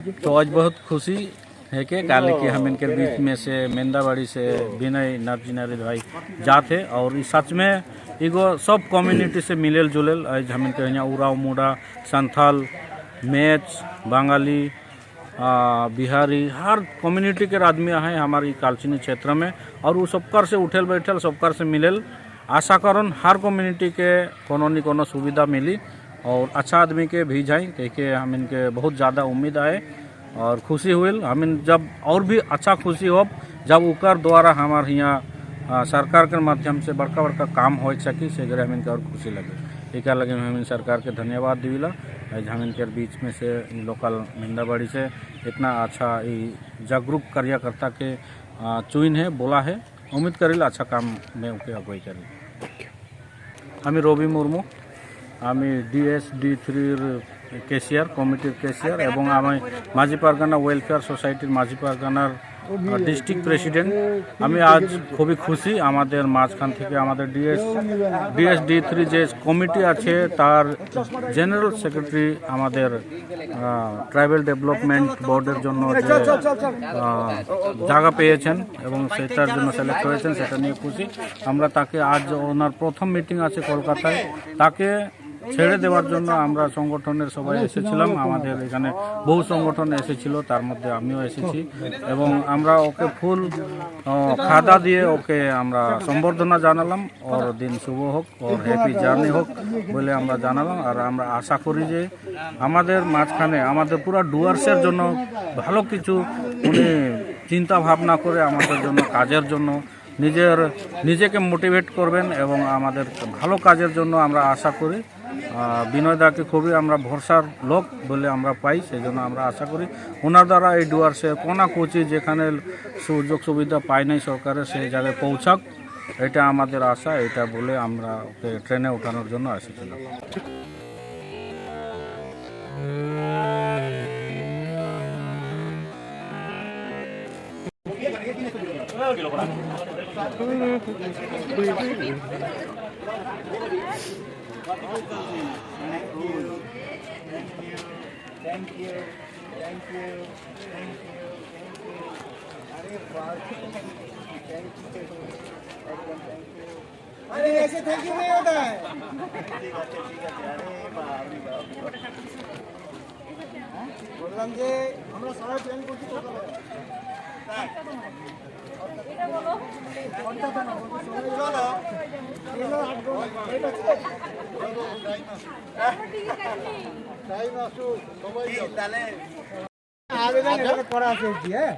तो आज बहुत खुशी है कि काले कि हम इनके बीच में से मेंदाबाड़ी से विनय नरजिनारी भाई जाते और इस सच में एगो सब कम्युनिटी से मिलल जुलल आज हम इनके यहाँ उराव मुड़ा संथाल मैच बंगाली बिहारी हर कम्युनिटी के आदमी हैं हमारी कालचिनी क्षेत्र में और वो सबकर से उठल बैठल सबकर से मिलल आशा करन हर कम्युनिटी के कोनो न कोनो सुविधा मिली और अच्छा आदमी के भी जाए कह हम इनके बहुत ज़्यादा उम्मीद आए और खुशी हुई हम जब और भी अच्छा खुशी हो जब उकर द्वारा हमारे यहाँ सरकार के माध्यम से बड़का बड़का काम हो सकी से हम इनके और खुशी लगे एक लगे हम इन सरकार के धन्यवाद दिला आज हम इनके बीच में से लोकल मेंदाबाड़ी से इतना अच्छा जागरूक कार्यकर्ता के चुन है बोला है उम्मीद करेला अच्छा काम में उनके अगुवाई करें हमें रवि मुर्मू আমি DSD3 কেশিয়ার কমিটির কেশিয়ার এবং আমি মাঝি পারগানা ওয়েলফেয়ার সোসাইটির মাঝি পারগানার ডিস্ট্রিক্ট প্রেসিডেন্ট আমি আজ খুবই খুশি আমাদের মাঝখান থেকে আমাদের DSD3 যে কমিটি আছে তার জেনারেল সেক্রেটারি আমাদের ট্রাইবাল ডেভেলপমেন্ট বোর্ডের জন্য যে জায়গা পেয়েছেন এবং সেটার জন্য সিলেক্ট হয়েছেন সেটা নিয়ে খুশি আমরা তাকে আজ ওনার প্রথম মিটিং আছে কলকাতায় তাকে ছেড়ে দেওয়ার জন্য আমরা সংগঠনের সবাই এসেছিলাম আমাদের এখানে বহু সংগঠন এসেছিল তার মধ্যে আমিও এসেছি এবং আমরা ওকে ফুল খাদা দিয়ে ওকে আমরা সম্বর্ধনা জানালাম ওর দিন শুভ হোক ওর হ্যাপি জার্নি হোক বলে আমরা জানালাম আর আমরা আশা করি যে আমাদের মাঝখানে আমাদের পুরো ডুয়ার্সের জন্য ভালো কিছু উনি চিন্তা ভাবনা করে আমাদের জন্য কাজের জন্য নিজেকে মোটিভেট করবেন এবং আমাদের ভালো কাজের জন্য আমরা আশা করি বিনয় দাকে খুবই আমরা ভরসার লোক বলে আমরা পাই সেই জন্য আমরা আশা করি ওনার দ্বারা এই ডুয়ার্সে কোনা কোচি যেখানে সুযোগ সুবিধা পাই নাই সরকারের সেই জায়গায় পৌঁছাক এটা আমাদের আশা এটা বলে আমরা ওকে ট্রেনে ওঠানোর জন্য এসেছিলাম Thank you. अरे ऐसे थैंक यू नहीं होता है বললাম যে আমরা সবাই প্ল্যান করছি টাইম আসুক সবাই তাহলে আবেদন করা আছে হ্যাঁ